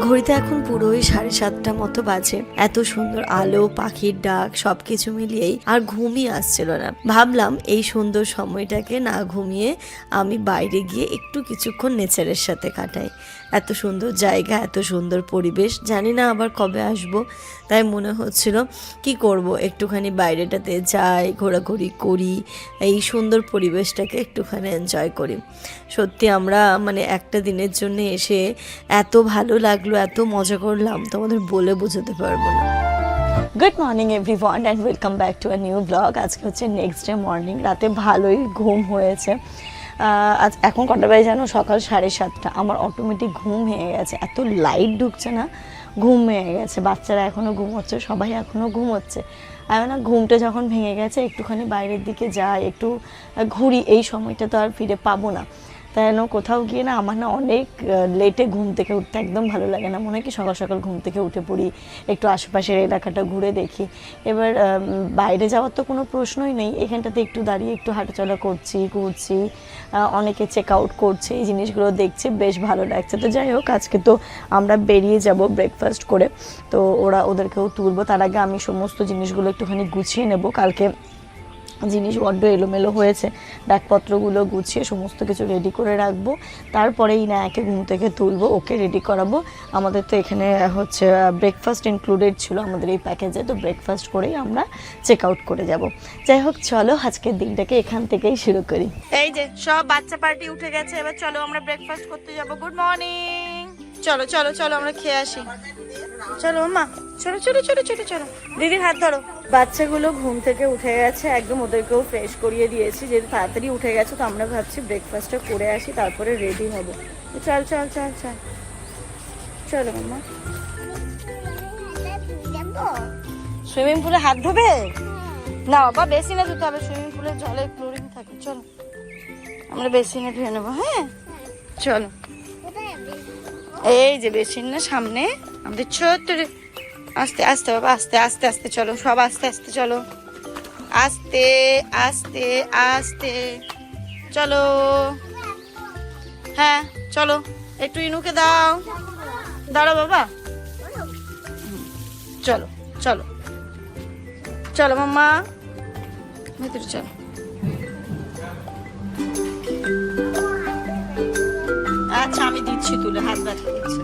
ঘড়িতে এখন পুরোই 7:30 মতো বাজে। এত সুন্দর আলো, পাখির ডাক সবকিছু মিলিয়েই আর ঘুমই আসছিল না। ভাবলাম এই সুন্দর সময়টাকে না ঘুমিয়ে আমি বাইরে গিয়ে একটু কিছুক্ষণ নেচারের সাথে কাটাই। এত সুন্দর জায়গা, এত সুন্দর পরিবেশ, জানি না আবার কবে আসব। তাই মনে হচ্ছিল কি করব, একটুখানি বাইরেটাতে যাই, ঘোরাঘুরি করি, এই সুন্দর পরিবেশটাকে একটুখানি এনজয় করি। সত্যি আমরা একটা দিনের জন্য এসে এত ভালো লাগলো, এত মজা করলাম, তোমাদের বলে বোঝাতে পারবো না। Good morning everyone and welcome back to a new blog. আজকে হচ্ছে নেক্সট ডে মর্নিং। রাতে ভালোই ঘুম হয়েছে। আজ এখন কটা বাজে জানো? সকাল 7:30। আমার অটোমেটিক ঘুম ভেঙে গেছে, এত লাইট ঢুকছে না, ঘুম ভেঙে গেছে। বাচ্চারা এখনও ঘুমোচ্ছে, সবাই এখনও ঘুমোচ্ছে। আমি না ঘুমটা যখন ভেঙে গেছে একটুখানি বাইরের দিকে যাই, একটু ঘুরি, এই সময়টা তো আর ফিরে পাবো না। তাই জন্য কোথাও গিয়ে না আমার না অনেক লেটে ঘুম থেকে উঠতে একদম ভালো লাগে না। মনে হয় কি সকাল সকাল ঘুম থেকে উঠে পড়ি, একটু আশেপাশের এলাকাটা ঘুরে দেখি। এবার বাইরে যাওয়ার তো কোনো প্রশ্নই নেই, এখানটাতে একটু দাঁড়িয়ে একটু হাঁটাচলা করছি, ঘুরছি, অনেকে চেক আউট করছে, এই জিনিসগুলো দেখছে, বেশ ভালো লাগছে। তো যাই হোক, আজকে তো আমরা বেরিয়ে যাব ব্রেকফাস্ট করে, তো ওদেরকেও তুলবো। তার আগে আমি সমস্ত জিনিসগুলো একটুখানি গুছিয়ে নেব। কালকে জিনিস বড্ড এলোমেলো হয়েছে, ব্যাগপত্রগুলো গুছিয়ে সমস্ত কিছু রেডি করে রাখবো। তারপরে ইনায়াকে ঘুম থেকে তুলবো, ওকে রেডি করাবো। আমাদের তো এখানে হচ্ছে ব্রেকফাস্ট ইনক্লুডেড ছিল আমাদের এই প্যাকেজে, তো ব্রেকফাস্ট করেই আমরা চেক আউট করে যাব। যাই হোক, চলো আজকের দিনটাকে এখান থেকেই শুরু করি। এই যে সব বাচ্চা পার্টি উঠে গেছে, এবার চলো আমরা ব্রেকফাস্ট করতে যাব। Good morning. চলো চলো চলো আমরা খেয়ে আসি। চলো মা, চলো চলো চলো চলো চলো, দিদির হাত ধরো। বাচ্চাগুলো ঘুম থেকে উঠে গেছে, একদম ওদেরকেও ফ্রেশ করিয়ে দিয়েছি। যেহেতু তাড়াতাড়ি উঠে গেছে, তো আমরা ভাবছি ব্রেকফাস্টটা করে আসি, তারপরে রেডি হবো। চল চল চল চল, চলো মাম্মা। সুইমিং পুলে হাত ধোবে না বাবা? বেসিনে ধুতে হবে, সুইমিং পুলের জলে ক্লোরিন থাকে। চলো আমরা বেসিনে ধুয়ে নেবো। হ্যাঁ চলো, এই যে বেসিন না সামনে আমাদের ছোট্ট। আস্তে আস্তে বাবা, আস্তে আস্তে আস্তে চলো, সব আস্তে আস্তে চলো, আস্তে আস্তে আস্তে চলো। হ্যাঁ চলো, একটু ইনুকে দাও, দাঁড়াও বাবা। চলো চলো চলো মাম্মা, ভিতরে চলো। আচ্ছা আমি দিচ্ছি তুলে, হাত ব্যথা দিচ্ছে।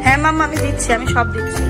হ্যাঁ মাম্মা আমি দিচ্ছি, আমি সব দিচ্ছি।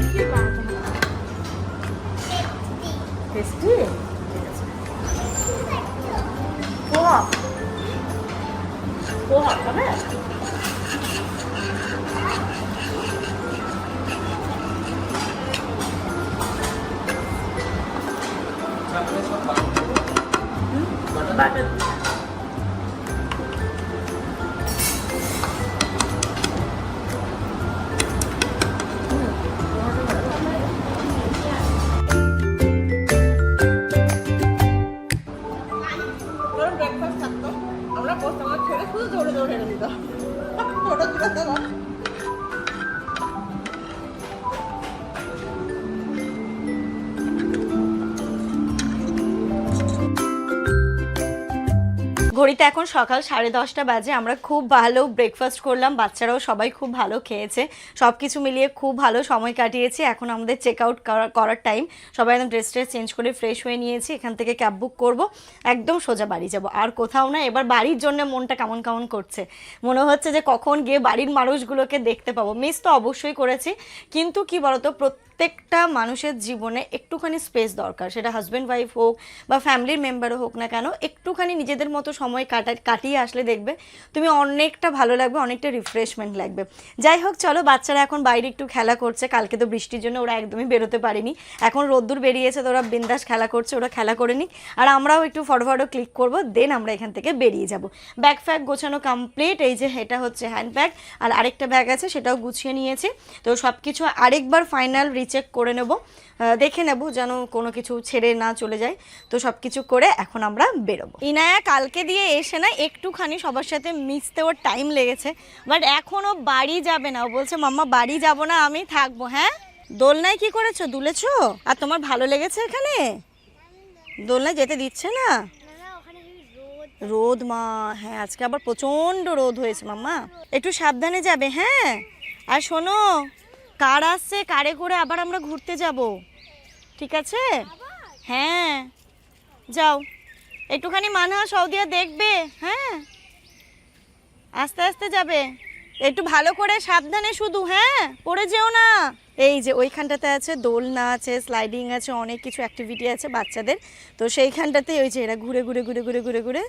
ঘড়িতে এখন সকাল 10:30 বাজে। আমরা খুব ভালো ব্রেকফাস্ট করলাম, বাচ্চারাও সবাই খুব ভালো খেয়েছে, সব কিছু মিলিয়ে খুব ভালো সময় কাটিয়েছি। এখন আমাদের চেক আউট করার টাইম। সবাই একদম ড্রেস চেঞ্জ করে ফ্রেশ হয়ে নিয়েছি। এখান থেকে ক্যাব বুক করব, একদম সোজা বাড়ি যাব, আর কোথাও না। এবার বাড়ির জন্য মনটা কেমন কেমন করছে, মনে হচ্ছে যে কখন গিয়ে বাড়ির মানুষগুলোকে দেখতে পাবো। মিস তো অবশ্যই করেছি, কিন্তু কি বলতো, প্রত্যেকটা মানুষের জীবনে একটুখানি স্পেস দরকার। সেটা হাজব্যান্ড ওয়াইফ হোক বা ফ্যামিলির মেম্বারও হোক না কেন, একটুখানি নিজেদের মতো সময় কাটিয়ে আসলে দেখবে তুমি অনেকটা ভালো লাগবে, অনেকটা রিফ্রেশমেন্ট লাগবে। যাই হোক চলো, বাচ্চারা এখন বাইরে একটু খেলা করছে। কালকে তো বৃষ্টির জন্য ওরা একদমই বেরোতে পারেনি, এখন রোদ্দুর বেরিয়েছে, তো ওরা বিন্দাস খেলা করছে, ওরা খেলা করে নিক, আর আমরাও একটু ফটো ক্লিক করবো, দেন আমরা এখান থেকে বেরিয়ে যাব। ব্যাগ ফ্যাগ গোছানো কমপ্লিট। এই যে এটা হচ্ছে হ্যান্ড ব্যাগ, আর আরেকটা ব্যাগ আছে সেটাও গুছিয়ে নিয়েছি। তো সব কিছু আরেকবার ফাইনাল রিচেক করে নেব, দেখে নেব যেন কোনো কিছু ছেড়ে না চলে যায়। তো সব কিছু করে এখন আমরা বেরোবো। ইনায়া কালকে দিয়ে এসে না একটুখানি সবার সাথে মিশতে ওর টাইম লেগেছে, বাট এখনও বাড়ি যাবে না। ও বলছে মাম্মা বাড়ি যাব না, আমি থাকবো। হ্যাঁ দোলনায় কি করেছো, দুলেছো? আর তোমার ভালো লেগেছে এখানে? দোলনায় যেতে দিচ্ছে না? রোদ মা, হ্যাঁ আজকে আবার প্রচন্ড রোদ হয়েছে মাম্মা, একটু সাবধানে যাবে। হ্যাঁ আর শোনো, কার আসছে, কারে করে আবার আমরা ঘুরতে যাব, ঠিক আছে? হ্যাঁ যাও, একটুখানি মানহা সৌদিয়া দেখবে। হ্যাঁ আস্তে আস্তে যাবে, একটু ভালো করে সাবধানে শুধু, হ্যাঁ পড়ে যেও না। এই যে ওইখানটাতে আছে দোলনা আছে, স্লাইডিং আছে, অনেক কিছু অ্যাক্টিভিটি আছে বাচ্চাদের। তো সেইখানটাতে ওই যে এরা ঘুরে ঘুরে ঘুরে ঘুরে ঘুরে ঘুরে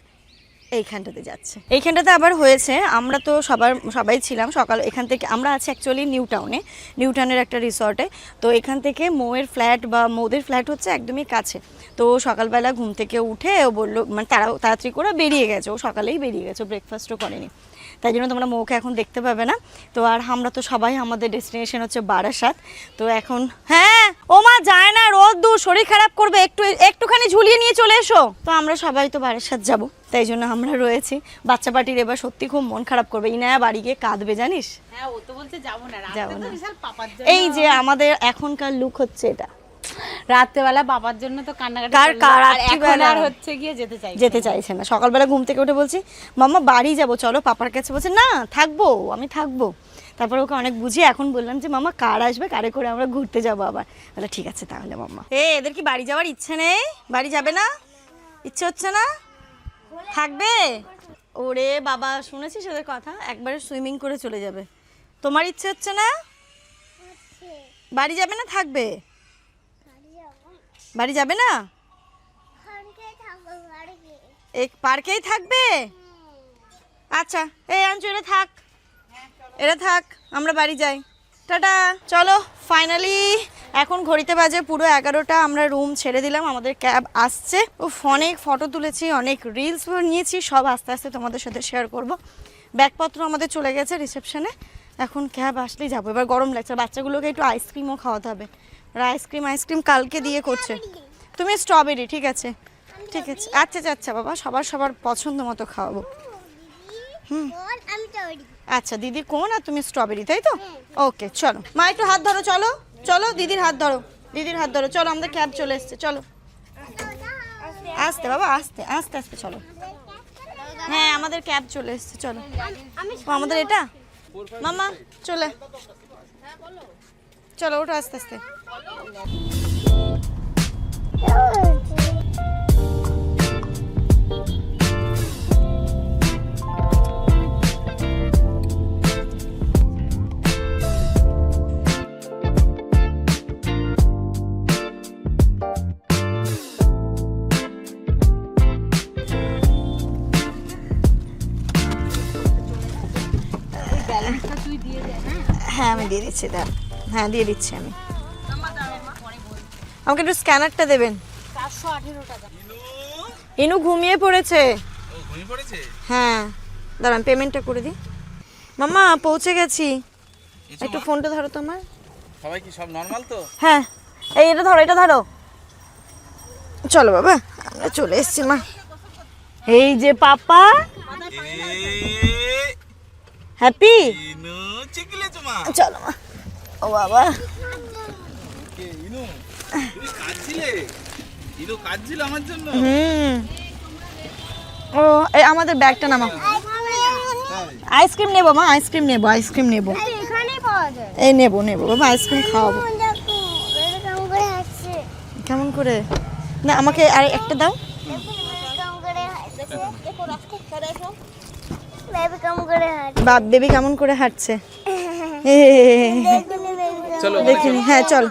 এইখানটাতে যাচ্ছে। এইখানটাতে আবার হয়েছে, আমরা তো সবাই ছিলাম সকাল, এখান থেকে আমরা আছি অ্যাকচুয়ালি নিউটাউনের একটা রিসর্টে। তো এখান থেকে মৌয়ের ফ্ল্যাট বা মৌদের ফ্ল্যাট হচ্ছে একদমই কাছে। তো সকালবেলা ঘুম থেকে উঠে ও বললো, মানে তাড়াতাড়ি করে বেরিয়ে গেছে, ও সকালেই বেরিয়ে গেছে, ব্রেকফাস্টও করেনি, তাই জন্য তোমরা মৌকে এখন দেখতে পাবে না। তো আর আমরা তো সবাই, আমাদের ডেস্টিনেশন হচ্ছে বারাসাত। তো এখন হ্যাঁ ও মা যায় না, রোদ দূর, শরীর খারাপ করবে, একটুখানি ঝুলিয়ে নিয়ে চলে এসো। তো আমরা সবাই তো বারাসাত যাব, তাই জন্য আমরা রয়েছি। বাচ্চা পার্টির এবার সত্যি খুব মন খারাপ করবে, ইনায়া বাড়ি গিয়ে কাঁদবে জানিস। হ্যাঁ ও তো বলছে যাবো না, যাবো না। বিশাল পাপার জন্য এই যে আমাদের এখনকার লুক হচ্ছে এটা, রাত্রেবেলা বাবার জন্য তো কান্নাকাটি কার করলো, আর এখন রাত্রিবেলা আর হচ্ছে গিয়ে যেতে চাইছে না। সকালবেলা ঘুম থেকে উঠে বলছি মাম্মা বাড়ি যাব চলো পাপার কাছে, বলছে না থাকবো, আমি থাকবো। তারপর ওকে অনেক বুঝিয়ে এখন বললাম যে মাম্মা কার আসবে, কারে করে আমরা ঘুরতে যাবো আবার। বলে ঠিক আছে তাহলে মাম্মা। এদের কি বাড়ি যাওয়ার ইচ্ছে নেই? বাড়ি যাবে না, ইচ্ছে হচ্ছে না, থাকবে? ওরে বাবা, শুনেছিস ওদের কথা, একবারে সুইমিং করে চলে যাবে। তোমার ইচ্ছে হচ্ছে না? বাড়ি যাবে না, থাকবে? বাড়ি যাবে না, এই পার্কেই থাকবে? আচ্ছা এই আনছো, এরা থাক, আমরা বাড়ি যাই, টাটা। চলো ফাইনালি এখন ঘড়িতে বাজে পুরো 11টা, আমরা রুম ছেড়ে দিলাম, আমাদের ক্যাব আসছে। অনেক ফটো তুলেছি, অনেক রিলস নিয়েছি, সব আস্তে আস্তে তোমাদের সাথে শেয়ার করব। ব্যাগপত্র আমাদের চলে গেছে রিসেপশনে, এখন ক্যাব আসলেই যাবো। এবার গরম লাগছে, বাচ্চাগুলোকে একটু আইসক্রিমও খাওয়াতে হবে, আর আইসক্রিম কালকে দিয়ে করছে। তুমি স্ট্রবেরি, ঠিক আছে ঠিক আছে, আচ্ছা আচ্ছা বাবা, সবার পছন্দ মতো খাওয়াবো। আচ্ছা দিদির কোন আর তুমি স্ট্রবেরি, তাই তো? ওকে চলো মা, একটু হাত ধরো, চলো চলো দিদির হাত ধরো, চলো, আমাদের ক্যাব চলে এসছে, চলো আস্তে বাবা, আস্তে আস্তে আস্তে চলো। হ্যাঁ আমাদের ক্যাব চলে এসছে, চলো। আমাদের এটা মামা চলো ওঠো আস্তে আস্তে। হ্যাঁ আমি দিয়ে দিচ্ছি, দাঁড়া, হ্যাঁ দিয়ে দিচ্ছি আমি। আমাকে একটু স্ক্যানারটা দেবেন। 418 টাকা। ইনু ঘুমিয়ে পড়েছে। হ্যাঁ দাঁড়ান পেমেন্টটা করে দিই। মাম্মা পৌঁছে গেছি, একটু ফোনটা ধরো তোমার। সবাই কি সব নরমাল তো? হ্যাঁ এটা ধরো। চলো বাবা, আমরা চলে এসেছি মা। এই যে পাপা, হ্যাপি, চলো মা। ও বাবা আমার জন্য। ও আমাদের ব্যাগটা নামাও। আইসক্রিম নেবো মা, আইসক্রিম নেবো। এই নেবো বাবা, আইসক্রিম খাওয়াবো। কেমন করে না, আমাকে আর একটা দাও। বেবি কেমন করে হাঁটছে দেখিনি। হ্যাঁ চল,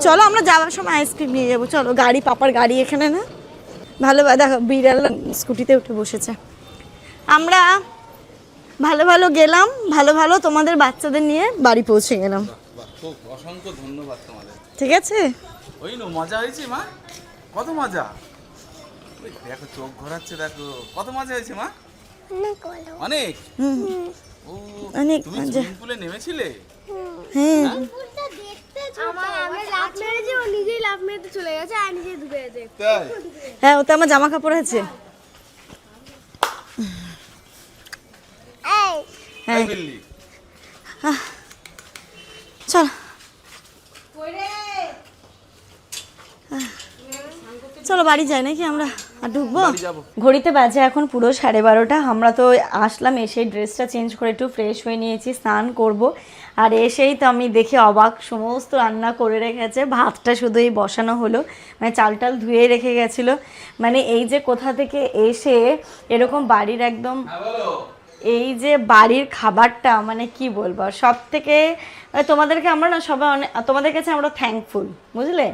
চলো আমরা যাওয়ার সময় আইসক্রিম নিয়ে যাবো, চলো। পাপার গাড়ি এখানে না, ভালো দেখো বিড়াল স্কুটিতে উঠে বসেছে। আমরা ভালো গেলাম, ভালো তোমাদের বাচ্চাদের নিয়ে বাড়ি পৌঁছে গেলাম। খুব অসংখ্য ধন্যবাদ তোমাদের, ঠিক আছে? ওই মজা হয়েছে মা, কত মজা, দেখো চোখ ঘোরাচ্ছে, দেখো কত মজা হয়েছে মা, অনেক অনেক তুমি সুইমিং পুলে নেমেছিলে? হ্যাঁ হ্যাঁ ওতে আমার জামা কাপড় আছে। চল চলো বাড়ি যাই নাকি আমরা, আর ঢুকবো? ঘড়িতে বাজে এখন পুরো 12:30। আমরা তো আসলাম, এসে ড্রেসটা চেঞ্জ করে একটু ফ্রেশ হয়ে নিয়েছি, স্নান করব। আর এসেই তো আমি দেখে অবাক, সমস্ত রান্না করে রেখেছে, ভাতটা শুধু এই বসানো হলো, মানে চাল টাল ধুয়ে রেখে গেছিলো। মানে এই যে কোথা থেকে এসে এরকম বাড়ির একদম এই যে বাড়ির খাবারটা, মানে কি বলবো, সব থেকে তোমাদেরকে আমরা না সবাই অনেক, তোমাদের কাছে আমরা থ্যাঙ্কফুল, বুঝলে,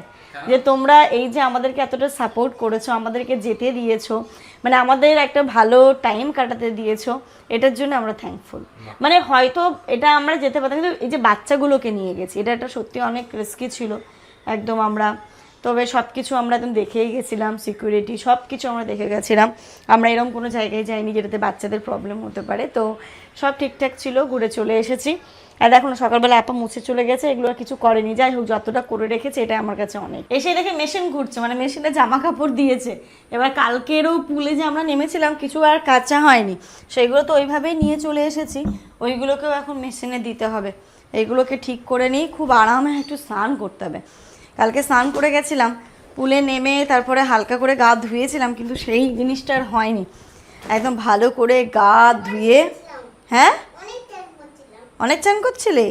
যে তোমরা এই যে আমাদেরকে এতটা সাপোর্ট করেছো, আমাদেরকে যেতে দিয়েছো, মানে আমাদের একটা ভালো টাইম কাটাতে দিয়েছো, এটার জন্য আমরা থ্যাঙ্কফুল। মানে হয়তো এটা আমরা যেতে পারতাম, কিন্তু এই যে বাচ্চাগুলোকে নিয়ে গেছি, এটা একটা সত্যি অনেক রিস্কি ছিল একদম। আমরা তবে সব কিছু আমরা একদম দেখেই গেছিলাম, সিকিউরিটি সব কিছু আমরা দেখে গেছিলাম। আমরা এরকম কোনো জায়গায় যাইনি যেটাতে বাচ্চাদের প্রবলেম হতে পারে। তো সব ঠিকঠাক ছিল, ঘুরে চলে এসেছি। আর দেখো না, সকালবেলা আপা মুছে চলে গেছে, এগুলো আর কিছু করেনি। যাই হোক, যতটা করে রেখেছে এটা আমার কাছে অনেক। এসে দেখে মেশিন ঘুরছে, মানে মেশিনে জামা কাপড় দিয়েছে। এবার কালকেরও পুলে যে আমরা নেমেছিলাম, কিছু আর কাঁচা হয়নি, সেগুলো তো ওইভাবেই নিয়ে চলে এসেছি, ওইগুলোকেও এখন মেশিনে দিতে হবে। এইগুলোকে ঠিক করে নিই, খুব আরামে একটু স্নান করতে হবে। কালকে স্নান করে গেছিলাম, পুলে নেমে তারপরে হালকা করে গা ধুয়েছিলাম, কিন্তু সেই জিনিসটা আর হয়নি। একদম ভালো করে গা ধুয়ে, হ্যাঁ অনেক চান করছিলে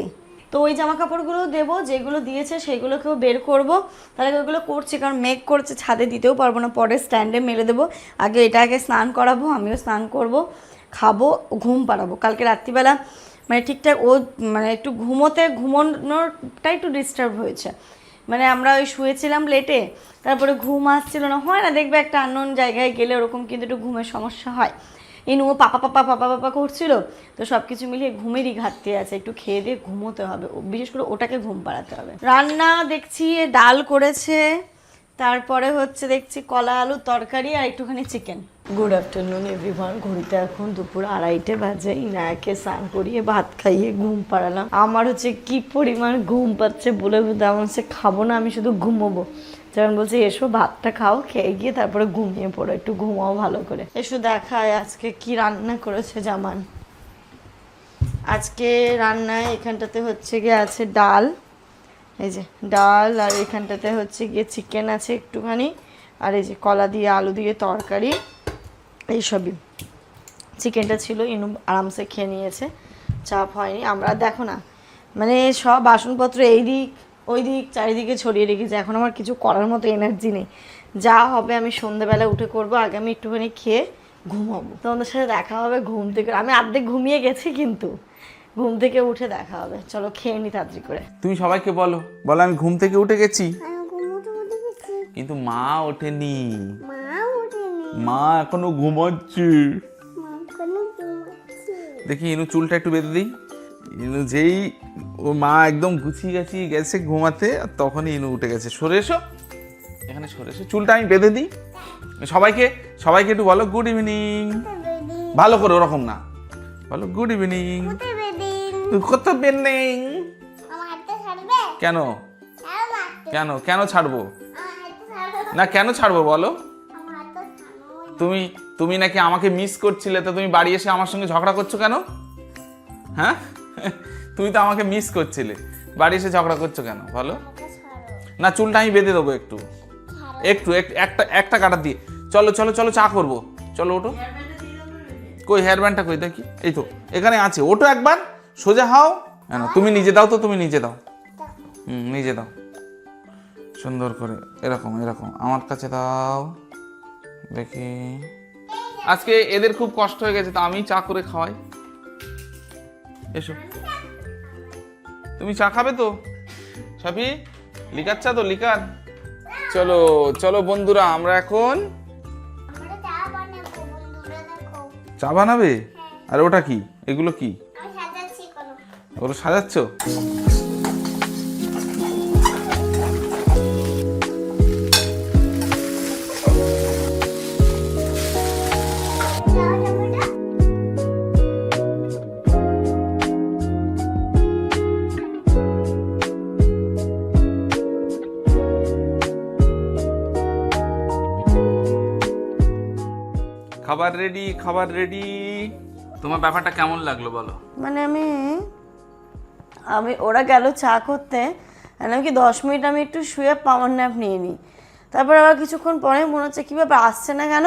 তো ওই জামা কাপড়গুলো দেবো, যেগুলো দিয়েছে সেগুলোকেও বের করব। তাহলে ওইগুলো করছি, কারণ মেঘ করছে, ছাদে দিতেও পারবো না, পরে স্ট্যান্ডে মেলে দেবো। আগে এটাকে স্নান করাবো, আমিও স্নান করব, খাবো, ঘুম পাড়াবো। কালকে রাত্রিবেলা মানে ঠিকঠাক ও মানে একটু ঘুমানোটা একটু ডিস্টার্ব হয়েছে। মানে আমরা ওই শুয়েছিলাম লেটে, তারপরে ঘুম আসছিল না, হয় না দেখবে একটা আননোন জায়গায় গেলে ওরকম কিন্তু একটু ঘুমের সমস্যা হয়। ইনু পাপা পাপা পাপা পাপা করছিল, তো সব কিছু মিলিয়ে ঘুমেরই ঘাটতি আছে। একটু খেয়ে দিয়ে ঘুমোতে হবে, বিশেষ করে ওটাকে ঘুম পাড়াতে হবে। রান্না দেখছি ডাল করেছে, তারপরে হচ্ছে দেখছি কলা আলু তরকারি আর একটুখানি চিকেন। Good afternoon everyone. ঘড়িতে এখন দুপুর 2:30 বাজে। ইনায়াকে স্নান করিয়ে ভাত খাইয়ে ঘুম পাড়ালাম। আমার হচ্ছে কি পরিমাণ ঘুম পাচ্ছে বলে আমার হচ্ছে খাবো না, আমি শুধু ঘুমোবো। যখন বলছে এসো ভাতটা খাও, খেয়ে গিয়ে তারপরে ঘুমিয়ে পড়ো, একটু ঘুমাও ভালো করে। এসো দেখায় আজকে কি রান্না করেছে জামান। আজকে রান্নায় এখানটাতে হচ্ছে গিয়ে আছে ডাল, এই যে ডাল, আর এখানটাতে হচ্ছে গিয়ে চিকেন আছে একটুখানি, আর এই যে কলা দিয়ে আলু দিয়ে তরকারি, এইসবই। চিকেনটা ছিল, ইনু আরামসে খেয়ে নিয়েছে, চাপ হয়নি। আমরা দেখো না, মানে সব বাসনপত্র এই দিক ওই দিক চারিদিকে ছড়িয়ে রেখেছি, এখন আমার কিছু করার মতো এনার্জি নেই। যা হবে আমি সন্ধ্যাবেলা উঠে করবো, আগে আমি একটুখানি খেয়ে ঘুমাবো। তোমাদের সাথে দেখা হবে ঘুম থেকে, আমি অর্ধেক ঘুমিয়ে গেছি, কিন্তু ঘুম থেকে উঠে দেখা হবে। চলো খেয়ে নি তাড়াতাড়ি করে। তুমি সবাইকে বলো, বলো আমি ঘুম থেকে উঠে গেছি, কিন্তু মা ওঠেনি, মা এখনো ঘুমাচ্ছে। দেখি ইনু চুলটা একটু বেঁধে দিই। ইনু যেই ও মা একদম গুছিয়ে গাছিয়ে গেছে ঘুমাতে, আর তখনই ইনু উঠে গেছে। সরে এসো, এখানে সরে এসো, চুলটা আমি বেঁধে দিই। সবাইকে একটু বলো গুড ইভিনিং, ভালো করে, ওরকম না, বলো গুড ইভিনিং। কত বেনিং, কেন কেন কেন ছাড়বো না, কেন ছাড়বো বলো? তুমি নাকি আমাকে মিস করছিলে, তো তুমি বাড়ি এসে আমার সঙ্গে ঝগড়া করছো কেন? হ্যাঁ, তুমি তো আমাকে মিস করছিলে, বাড়ি এসে ঝগড়া করছো কেন বলো? না চুলটা আমি বেঁধে দেবো, একটু একটু একটা কাটা দিয়ে। চলো চলো চলো, চা করবো, চলো ওঠো। কই হেয়ার ব্যান্ডটা কই দেখি? এই তো এখানে আছে, ওঠো একবার, সোজা হও। তুমি নিজে দাও তো, তুমি নিজে দাও, নিজে দাও সুন্দর করে, এরকম এরকম আমার কাছে দাও দেখি। আজকে এদের খুব কষ্ট হয়ে গেছে, তো আমি চা করে খাওয়াই। এসো, তুমি চা খাবে তো? সাফি লিকার চা তো, লিকার। চলো চলো বন্ধুরা, আমরা এখন চা বানাবে। আর ওটা কি, এগুলো কি, ওগুলো সাজাচ্ছ? খাবার রেডি, খাবার রেডি। তোমার ব্যাপারটা কেমন লাগলো বলো? মানে আমি ওরা গেল চা করতে, আমি কি 10 মিনিট আমি একটু শুয়ে পাওয়ার ন্যাপ নিয়ে নিই। তারপর আবার কিছুক্ষণ পরে মনে হচ্ছে কি ব্যাপার আসছে না কেন,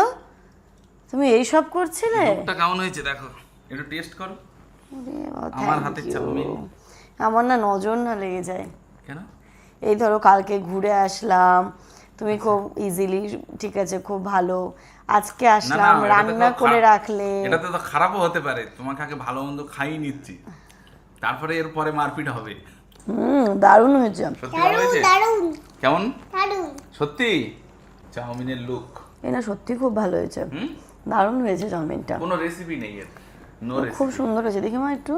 তুমি এই সব করছিলে? মুখটা কেমন হয়েছে দেখো, একটু টেস্ট করো। আমার হাতের চাউমিন। আমার না নজর না লেগে যায়। কেন? এই ধরো কালকে ঘুরে আসলাম, তুমি খুব ইজিলি, ঠিক আছে, খুব ভালো, আজকে আসলাম রান্না করে রাখলে। এটাতে তো খারাপও হতে পারে, তোমাকে আগে ভালো মন্দ খাইয়ে নিচ্ছি, তারপরে এরপরে মারপিট হবে। দারুণ হয়েছে। সত্যি ভালো হয়েছে? কেমন? সত্যি চাউমিনের লুক এই না সত্যি খুব ভালো হয়েছে, দারুণ হয়েছে চাউমিনটা। কোনো রেসিপি নেই এর, নো রেসিপি। খুব সুন্দর হয়েছে, দেখি মা একটু।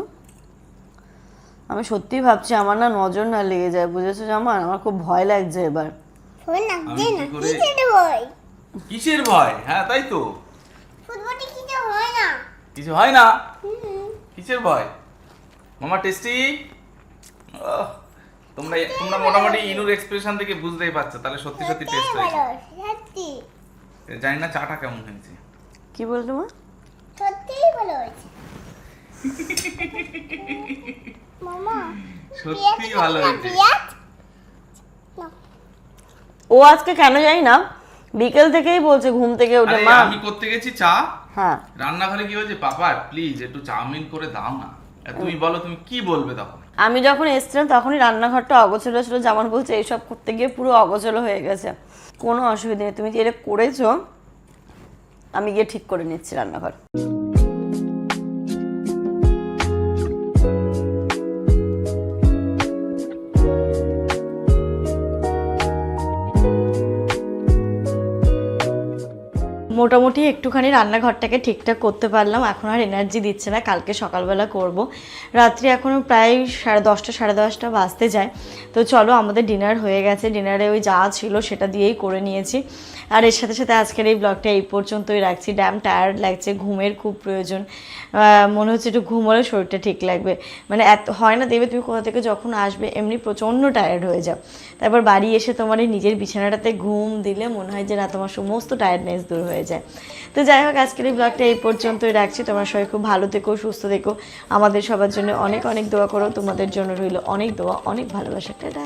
আমি সত্যি ভাবছি আমার না নজর না লেগে যায়, বুঝেছো জামা? আমার খুব ভয় লাগছে এবার। কিসের ভয়? হ্যাঁ তাই তো, কিছু হয় না। কিসের ভয়? মামা টেস্টি। তোমরা মোটামুটি ইনুর এক্সপ্রেশন থেকে বুঝতেই পারছো, তাহলে সত্যি সত্যি টেস্ট হয়েছে। জানি না চাটা কেমন হয়েছে। কি বলতো মা? সত্যিই ভালো হয়েছে মামা, সত্যি ভালো হয়েছে। ও আজকে কেন জানি না বিকেল থেকেই বলছে ঘুম থেকে উঠে, আরে মা আমি করতে গেছি চা, হ্যাঁ রান্নাঘরে কি হয়েছে, পাপা প্লিজ একটু চাউমিন করে দাও না। তুমি বলো তুমি কি বলবে তখন? আমি যখন এসেছিলাম তখনই রান্নাঘরটা অগোছলো ছিল, জামান বলছে এইসব করতে গিয়ে পুরো অগোছলো হয়ে গেছে। কোনো অসুবিধা নেই, তুমি যেটা করেছো আমি গিয়ে ঠিক করে নিচ্ছি রান্নাঘর। মোটামুটি একটুখানি রান্নাঘরটাকে ঠিকঠাক করতে পারলাম, এখন আর এনার্জি দিচ্ছে না, কালকে সকালবেলা করব। রাত্রি এখনও প্রায় 10:30 সাড়ে 10টা বাজতে যায়। তো চলো আমাদের ডিনার হয়ে গেছে, ডিনারে ওই যা ছিল সেটা দিয়েই করে নিয়েছি। আর এর সাথে সাথে আজকের এই ব্লগটা এই পর্যন্তই রাখছি। ড্যাম টায়ার্ড লাগছে, ঘুমের খুব প্রয়োজন, মনে হচ্ছে একটু ঘুম হলে শরীরটা ঠিক লাগবে। মানে এত হয় না দেবে, তুমি কোথা থেকে যখন আসবে এমনি প্রচণ্ড টায়ার্ড হয়ে যাও, তারপর বাড়ি এসে তোমার এই নিজের বিছানাটাতে ঘুম দিলে মনে হয় যে না তোমার সমস্ত টায়ার্ডনেস দূর হয়ে যায়। তো যাই হোক আজকের এই ব্লগটা এই পর্যন্তই রাখছি। তোমার সবাই খুব ভালো থেকো, সুস্থ থেকো, আমাদের সবার জন্য অনেক অনেক দোয়া করো, তোমাদের জন্য রইল অনেক দোয়া, অনেক ভালোবাসা। টাটা।